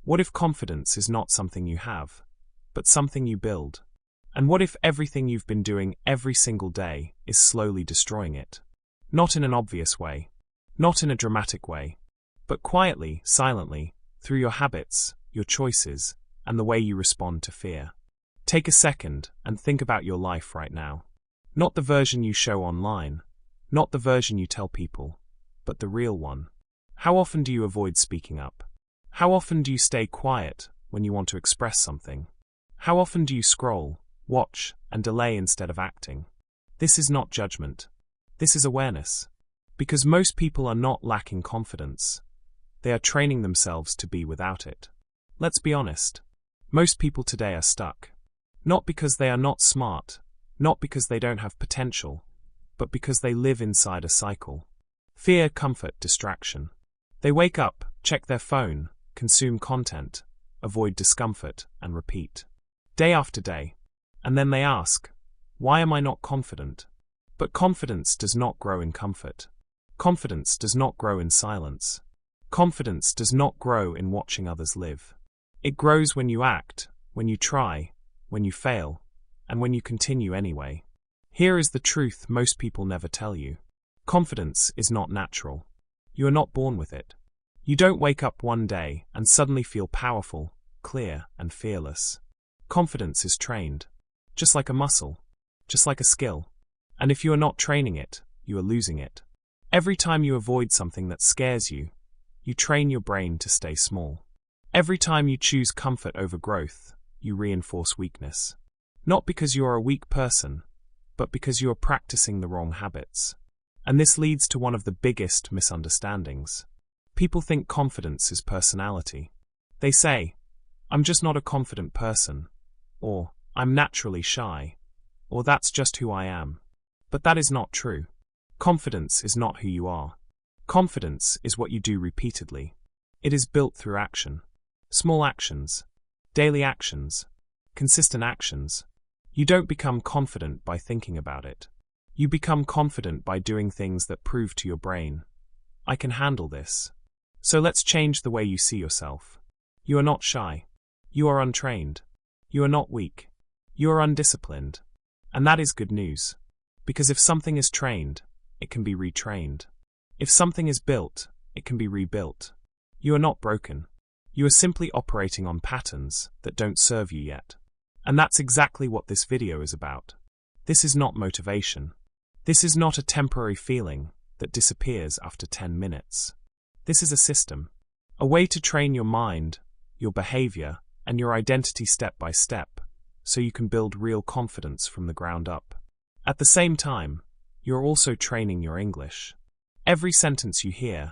What if confidence is not something you have, but something you build? And what if everything you've been doing every single day is slowly destroying it? Not in an obvious way, not in a dramatic way, but quietly, silently, through your habits, your choices, and the way you respond to fear. Take a second and think about your life right now. Not the version you show online, not the version you tell people, but the real one. How often do you avoid speaking up? How often do you stay quiet when you want to express something? How often do you scroll, watch, and delay instead of acting? This is not judgment. This is awareness. Because most people are not lacking confidence. They are training themselves to be without it. Let's be honest. Most people today are stuck. Not because they are not smart, not because they don't have potential, but because they live inside a cycle. Fear, comfort, distraction. They wake up, check their phone, consume content, avoid discomfort, and repeat. Day after day. And then they ask, why am I not confident? But confidence does not grow in comfort. Confidence does not grow in silence. Confidence does not grow in watching others live. It grows when you act, when you try, when you fail, and when you continue anyway. Here is the truth most people never tell you. Confidence is not natural. You are not born with it. You don't wake up one day and suddenly feel powerful, clear, and fearless. Confidence is trained. Just like a muscle. Just like a skill. And if you are not training it, you are losing it. Every time you avoid something that scares you, you train your brain to stay small. Every time you choose comfort over growth, you reinforce weakness. Not because you are a weak person, but because you are practicing the wrong habits. And this leads to one of the biggest misunderstandings. People think confidence is personality. They say, I'm just not a confident person, or I'm naturally shy, or that's just who I am. But that is not true. Confidence is not who you are. Confidence is what you do repeatedly. It is built through action. Small actions. Daily actions. Consistent actions. You don't become confident by thinking about it. You become confident by doing things that prove to your brain, I can handle this. So let's change the way you see yourself. You are not shy. You are untrained. You are not weak. You are undisciplined. And that is good news. Because if something is trained, it can be retrained. If something is built, it can be rebuilt. You are not broken. You are simply operating on patterns that don't serve you yet. And that's exactly what this video is about. This is not motivation. This is not a temporary feeling that disappears after 10 minutes. This is a system. A way to train your mind, your behavior, and your identity step by step, so you can build real confidence from the ground up. At the same time, you're also training your English. Every sentence you hear,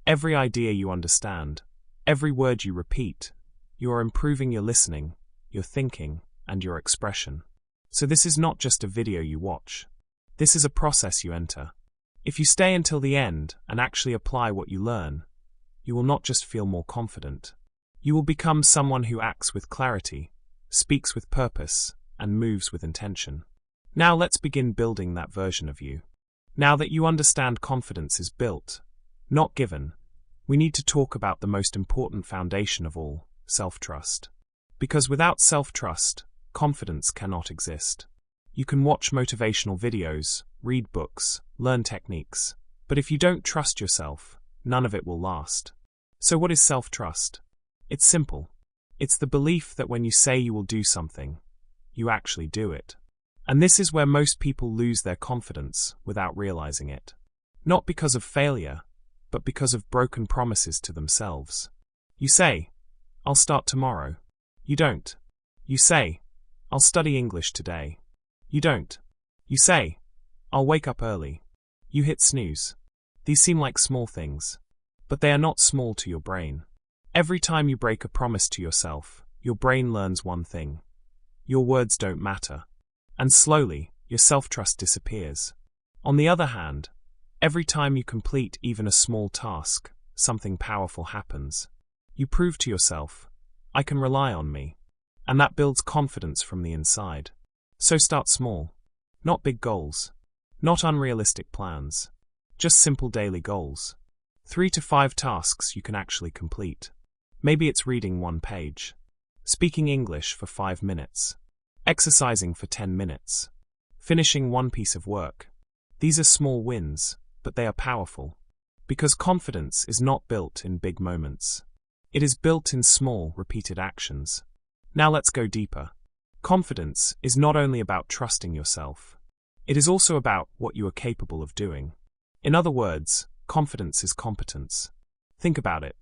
every idea you understand, every word you repeat, you are improving your listening, your thinking, and your expression. So this is not just a video you watch. This is a process you enter. If you stay until the end and actually apply what you learn, you will not just feel more confident. You will become someone who acts with clarity, speaks with purpose, and moves with intention. Now let's begin building that version of you. Now that you understand confidence is built, not given, we need to talk about the most important foundation of all, self-trust. Because without self-trust, confidence cannot exist. You can watch motivational videos, read books, learn techniques, but if you don't trust yourself, none of it will last. So what is self-trust? It's simple. It's the belief that when you say you will do something, you actually do it. And this is where most people lose their confidence without realizing it. Not because of failure, but because of broken promises to themselves. You say, I'll start tomorrow. You don't. You say, I'll study English today. You don't. You say, I'll wake up early. You hit snooze. These seem like small things, but they are not small to your brain. Every time you break a promise to yourself, your brain learns one thing. Your words don't matter. And slowly, your self-trust disappears. On the other hand, every time you complete even a small task, something powerful happens. You prove to yourself, I can rely on me. And that builds confidence from the inside. So start small. Not big goals. Not unrealistic plans. Just simple daily goals. 3 to 5 tasks you can actually complete. Maybe it's reading one page, speaking English for 5 minutes, exercising for 10 minutes, finishing one piece of work. These are small wins, but they are powerful. Because confidence is not built in big moments. It is built in small, repeated actions. Now let's go deeper. Confidence is not only about trusting yourself. It is also about what you are capable of doing. In other words, confidence is competence. Think about it.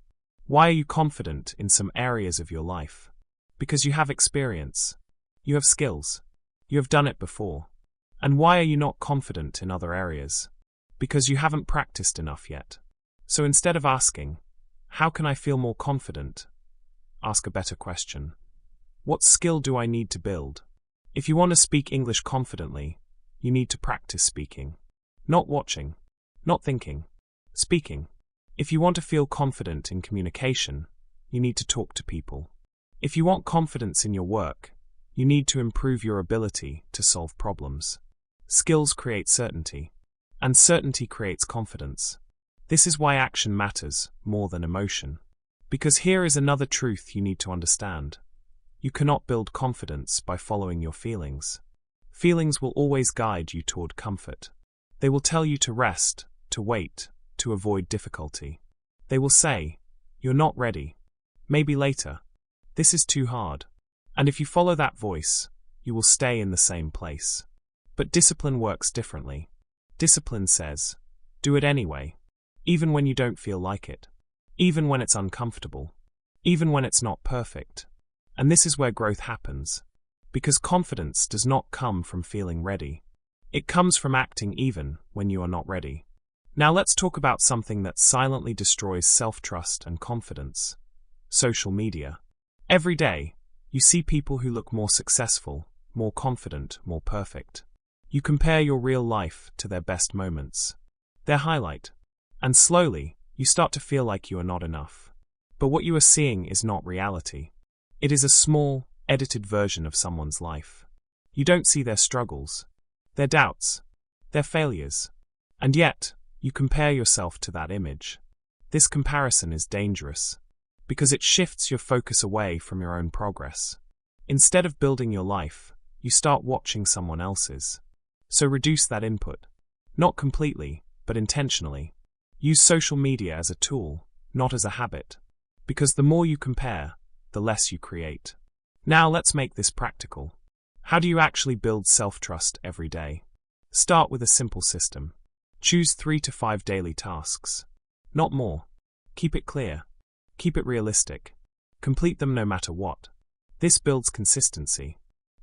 Why are you confident in some areas of your life? Because you have experience. You have skills. You have done it before. And why are you not confident in other areas? Because you haven't practiced enough yet. So instead of asking, how can I feel more confident? Ask a better question. What skill do I need to build? If you want to speak English confidently, you need to practice speaking. Not watching. Not thinking. Speaking. If you want to feel confident in communication, you need to talk to people. If you want confidence in your work, you need to improve your ability to solve problems. Skills create certainty, and certainty creates confidence. This is why action matters more than emotion. Because here is another truth you need to understand. You cannot build confidence by following your feelings. Feelings will always guide you toward comfort. They will tell you to rest, to wait, to avoid difficulty. They will say, you're not ready. Maybe later. This is too hard. And if you follow that voice, you will stay in the same place. But discipline works differently. Discipline says, do it anyway. Even when you don't feel like it. Even when it's uncomfortable. Even when it's not perfect. And this is where growth happens. Because confidence does not come from feeling ready. It comes from acting even when you are not ready. Now let's talk about something that silently destroys self-trust and confidence. Social media. Every day, you see people who look more successful, more confident, more perfect. You compare your real life to their best moments. Their highlight. And slowly, you start to feel like you are not enough. But what you are seeing is not reality. It is a small, edited version of someone's life. You don't see their struggles, their doubts, their failures. And yet, you compare yourself to that image. This comparison is dangerous, because it shifts your focus away from your own progress. Instead of building your life, you start watching someone else's. So reduce that input. Not completely, but intentionally. Use social media as a tool, not as a habit. Because the more you compare, the less you create. Now let's make this practical. How do you actually build self-trust every day? Start with a simple system. Choose 3 to 5 daily tasks. Not more. Keep it clear. Keep it realistic. Complete them no matter what. This builds consistency.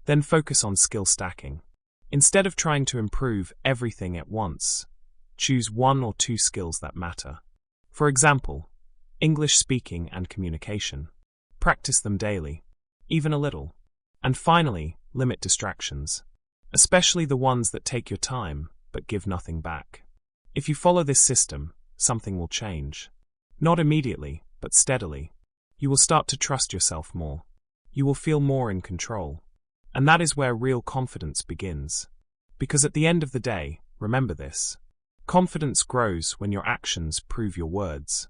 Then focus on skill stacking. Instead of trying to improve everything at once, choose 1 or 2 skills that matter. For example, English speaking and communication. Practice them daily, even a little. And finally, limit distractions, especially the ones that take your time but give nothing back. If you follow this system, something will change. Not immediately, but steadily. You will start to trust yourself more. You will feel more in control. And that is where real confidence begins. Because at the end of the day, remember this. Confidence grows when your actions prove your words.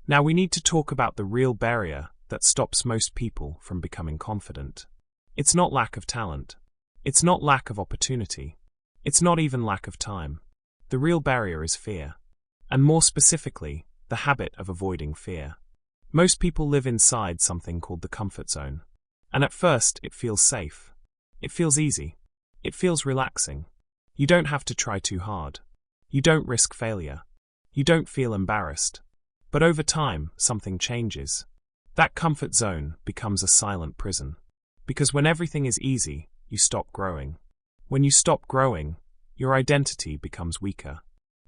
Now we need to talk about the real barrier that stops most people from becoming confident. It's not lack of talent. It's not lack of opportunity. It's not even lack of time. The real barrier is fear. And more specifically, the habit of avoiding fear. Most people live inside something called the comfort zone. And at first, it feels safe. It feels easy. It feels relaxing. You don't have to try too hard. You don't risk failure. You don't feel embarrassed. But over time, something changes. That comfort zone becomes a silent prison. Because when everything is easy, you stop growing. When you stop growing, your identity becomes weaker.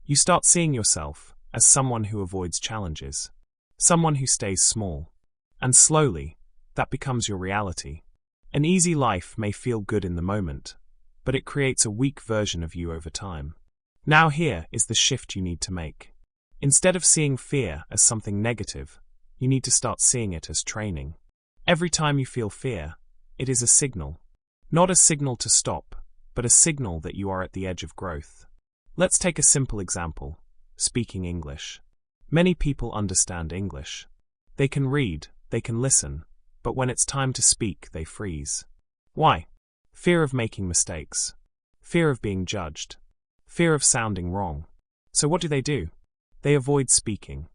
You start seeing yourself as someone who avoids challenges. Someone who stays small. And slowly, that becomes your reality. An easy life may feel good in the moment, but it creates a weak version of you over time. Now here is the shift you need to make. Instead of seeing fear as something negative, you need to start seeing it as training. Every time you feel fear, it is a signal. Not a signal to stop, but a signal that you are at the edge of growth. Let's take a simple example. Speaking English. Many people understand English. They can read, they can listen, but when it's time to speak, they freeze. Why? Fear of making mistakes. Fear of being judged. Fear of sounding wrong. So what do? They avoid speaking.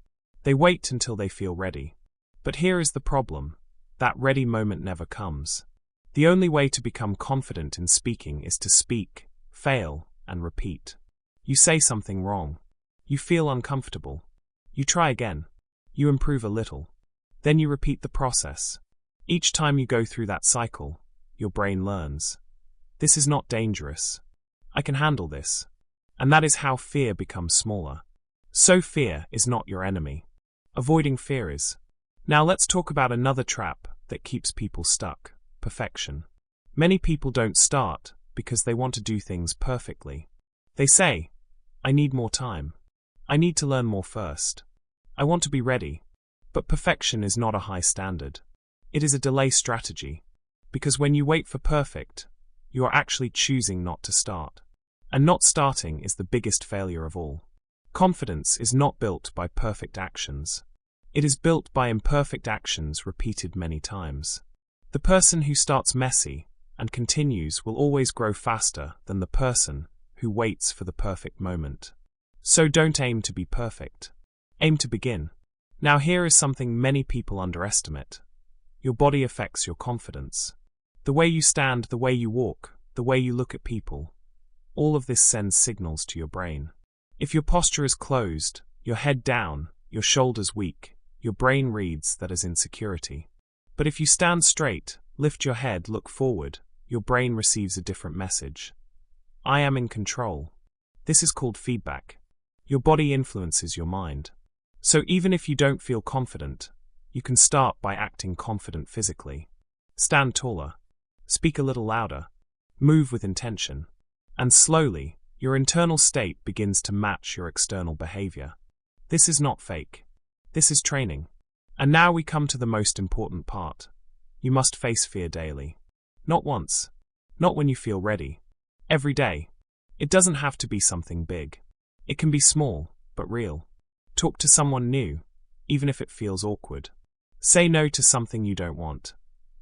They wait until they feel ready. But here is the problem. That ready moment never comes. The only way to become confident in speaking is to speak, fail, and repeat. You say something wrong. You feel uncomfortable. You try again. You improve a little. Then you repeat the process. Each time you go through that cycle, your brain learns. This is not dangerous. I can handle this. And that is how fear becomes smaller. So fear is not your enemy. Avoiding fear is. Now let's talk about another trap that keeps people stuck: perfection. Many people don't start because they want to do things perfectly. They say, I need more time. I need to learn more first. I want to be ready. But perfection is not a high standard. It is a delay strategy. Because when you wait for perfect, you are actually choosing not to start. And not starting is the biggest failure of all. Confidence is not built by perfect actions. It is built by imperfect actions repeated many times. The person who starts messy and continues will always grow faster than the person who waits for the perfect moment. So don't aim to be perfect. Aim to begin. Now here is something many people underestimate. Your body affects your confidence. The way you stand, the way you walk, the way you look at people. All of this sends signals to your brain. If your posture is closed, your head down, your shoulders weak, your brain reads that as insecurity. But if you stand straight, lift your head, look forward, your brain receives a different message. I am in control. This is called feedback. Your body influences your mind. So even if you don't feel confident, you can start by acting confident physically. Stand taller. Speak a little louder. Move with intention. And slowly, your internal state begins to match your external behavior. This is not fake. This is training. And now we come to the most important part. You must face fear daily. Not once. Not when you feel ready. Every day. It doesn't have to be something big. It can be small, but real. Talk to someone new, even if it feels awkward. Say no to something you don't want,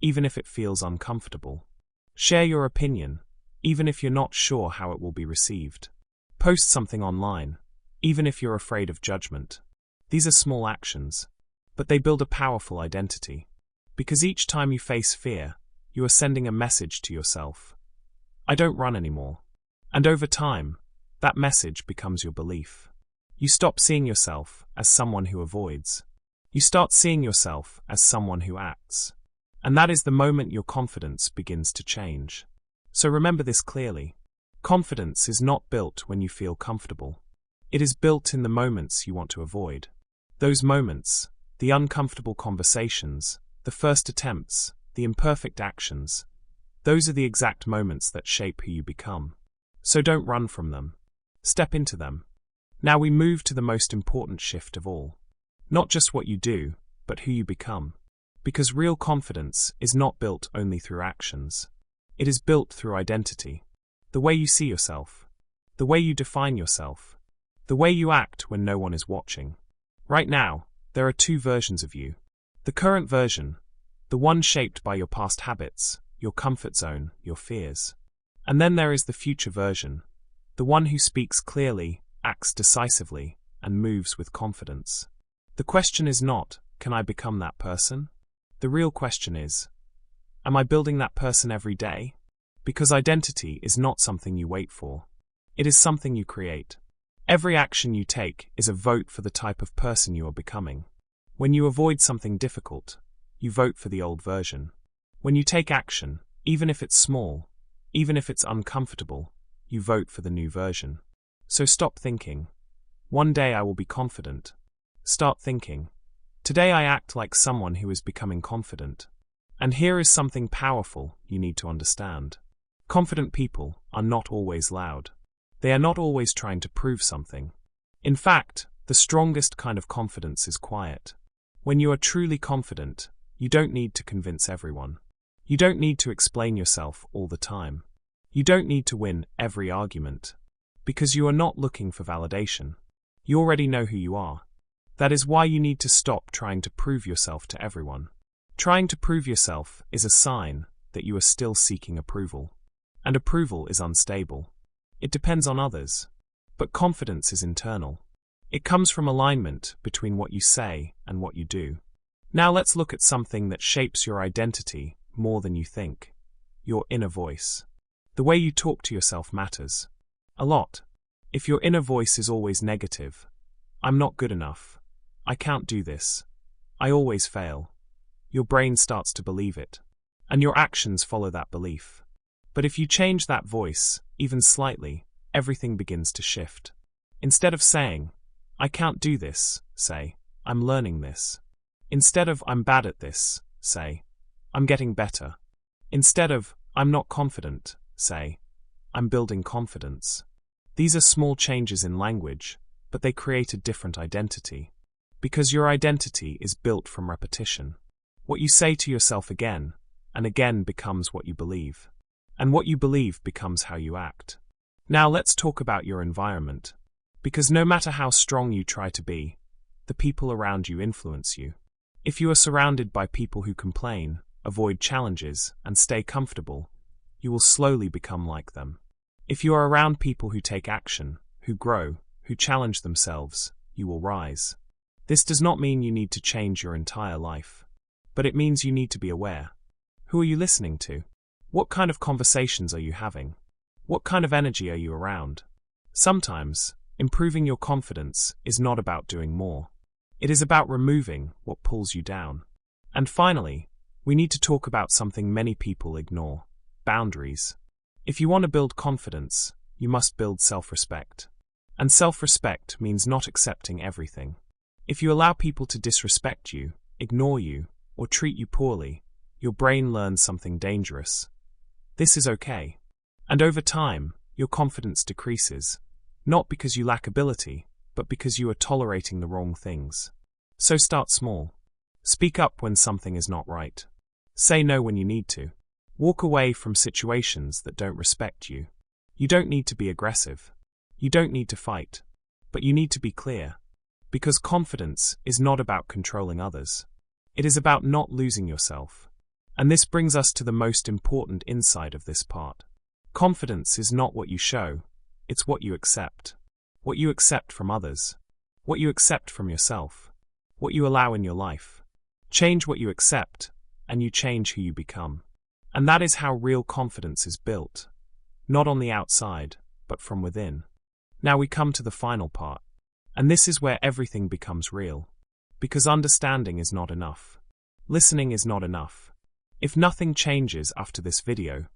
even if it feels uncomfortable. Share your opinion, even if you're not sure how it will be received. Post something online, even if you're afraid of judgment. These are small actions, but they build a powerful identity. Because each time you face fear, you are sending a message to yourself. I don't run anymore. And over time, that message becomes your belief. You stop seeing yourself as someone who avoids. You start seeing yourself as someone who acts. And that is the moment your confidence begins to change. So remember this clearly. Confidence is not built when you feel comfortable. It is built in the moments you want to avoid. Those moments, the uncomfortable conversations, the first attempts, the imperfect actions, those are the exact moments that shape who you become. So don't run from them. Step into them. Now we move to the most important shift of all. Not just what you do, but who you become. Because real confidence is not built only through actions. It is built through identity. The way you see yourself. The way you define yourself. The way you act when no one is watching. Right now, there are two versions of you. The current version, the one shaped by your past habits, your comfort zone, your fears. And then there is the future version, the one who speaks clearly, acts decisively, and moves with confidence. The question is not, can I become that person? The real question is, am I building that person every day? Because identity is not something you wait for. It is something you create. Every action you take is a vote for the type of person you are becoming. When you avoid something difficult, you vote for the old version. When you take action, even if it's small, even if it's uncomfortable, you vote for the new version. So stop thinking, one day I will be confident. Start thinking, today I act like someone who is becoming confident. And here is something powerful you need to understand. Confident people are not always loud. They are not always trying to prove something. In fact, the strongest kind of confidence is quiet. When you are truly confident, you don't need to convince everyone. You don't need to explain yourself all the time. You don't need to win every argument. Because you are not looking for validation. You already know who you are. That is why you need to stop trying to prove yourself to everyone. Trying to prove yourself is a sign that you are still seeking approval. And approval is unstable. It depends on others. But confidence is internal. It comes from alignment between what you say and what you do. Now let's look at something that shapes your identity more than you think. Your inner voice. The way you talk to yourself matters. A lot. If your inner voice is always negative, I'm not good enough, I can't do this, I always fail, your brain starts to believe it. And your actions follow that belief. But if you change that voice, even slightly, everything begins to shift. Instead of saying, I can't do this, say, I'm learning this. Instead of, I'm bad at this, say, I'm getting better. Instead of, I'm not confident, say, I'm building confidence. These are small changes in language, but they create a different identity. Because your identity is built from repetition. What you say to yourself again and again becomes what you believe. And what you believe becomes how you act. Now let's talk about your environment. Because no matter how strong you try to be, the people around you influence you. If you are surrounded by people who complain, avoid challenges, and stay comfortable, you will slowly become like them. If you are around people who take action, who grow, who challenge themselves, you will rise. This does not mean you need to change your entire life. But it means you need to be aware. Who are you listening to? What kind of conversations are you having? What kind of energy are you around? Sometimes, improving your confidence is not about doing more. It is about removing what pulls you down. And finally, we need to talk about something many people ignore: boundaries. If you want to build confidence, you must build self-respect. And self-respect means not accepting everything. If you allow people to disrespect you, ignore you, or treat you poorly, your brain learns something dangerous. This is okay. And over time, your confidence decreases, not because you lack ability, but because you are tolerating the wrong things. So start small. Speak up when something is not right. Say no when you need to. Walk away from situations that don't respect you. You don't need to be aggressive. You don't need to fight. But you need to be clear. Because confidence is not about controlling others. It is about not losing yourself. And this brings us to the most important insight of this part. Confidence is not what you show, it's what you accept. What you accept from others. What you accept from yourself. What you allow in your life. Change what you accept, and you change who you become. And that is how real confidence is built. Not on the outside, but from within. Now we come to the final part. And this is where everything becomes real. Because understanding is not enough. Listening is not enough. If nothing changes after this video,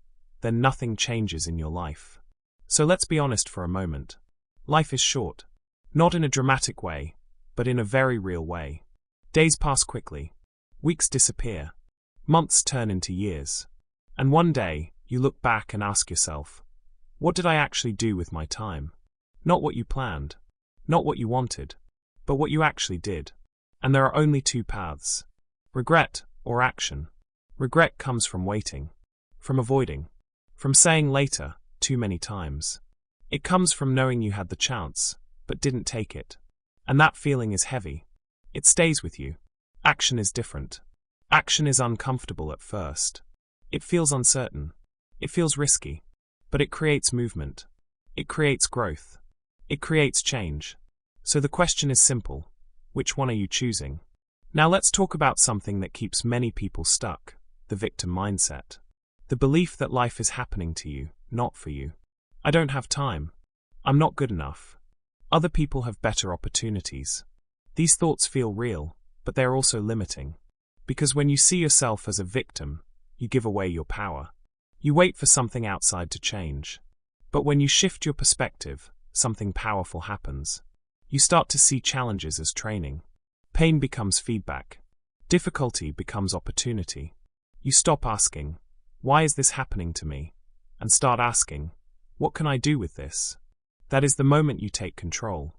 then nothing changes in your life. So let's be honest for a moment. Life is short. Not in a dramatic way, but in a very real way. Days pass quickly. Weeks disappear. Months turn into years. And one day, you look back and ask yourself, what did I actually do with my time? Not what you planned. Not what you wanted. But what you actually did. And there are only two paths. Regret or action. Regret comes from waiting. From avoiding. From saying later too many times. It comes from knowing you had the chance, but didn't take it. And that feeling is heavy. It stays with you. Action is different. Action is uncomfortable at first. It feels uncertain. It feels risky. But it creates movement. It creates growth. It creates change. So the question is simple. Which one are you choosing? Now let's talk about something that keeps many people stuck: the victim mindset. The belief that life is happening to you, not for you. I don't have time. I'm not good enough. Other people have better opportunities. These thoughts feel real, but they're also limiting. Because when you see yourself as a victim, you give away your power. You wait for something outside to change. But when you shift your perspective, something powerful happens. You start to see challenges as training. Pain becomes feedback. Difficulty becomes opportunity. You stop asking, why is this happening to me? And start asking, what can I do with this? That is the moment you take control.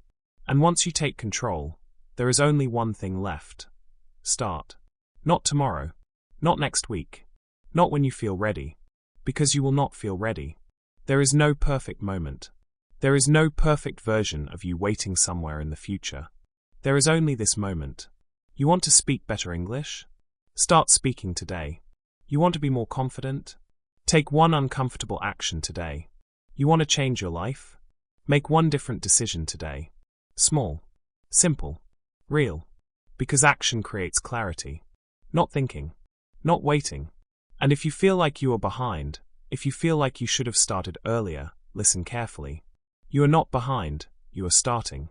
And once you take control, there is only one thing left. Start. Not tomorrow. Not next week. Not when you feel ready. Because you will not feel ready. There is no perfect moment. There is no perfect version of you waiting somewhere in the future. There is only this moment. You want to speak better English? Start speaking today. You want to be more confident? Take one uncomfortable action today. You want to change your life? Make one different decision today. Small, simple, real. Because action creates clarity. Not thinking. Not waiting. And if you feel like you are behind, if you feel like you should have started earlier, listen carefully. You are not behind, you are starting.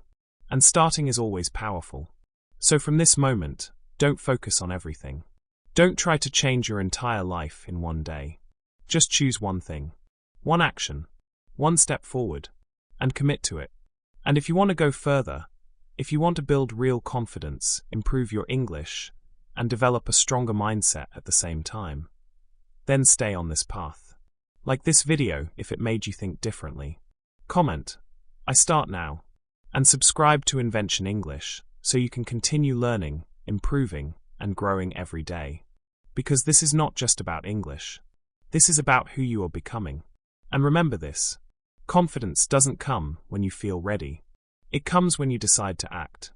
And starting is always powerful. So from this moment, don't focus on everything. Don't try to change your entire life in one day. Just choose one thing, one action, one step forward, and commit to it. And if you want to go further, if you want to build real confidence, improve your English, and develop a stronger mindset at the same time, then stay on this path. Like this video if it made you think differently. Comment, "I start now," and subscribe to Invention English so you can continue learning, improving, and growing every day. Because this is not just about English. This is about who you are becoming. And remember this, confidence doesn't come when you feel ready. It comes when you decide to act.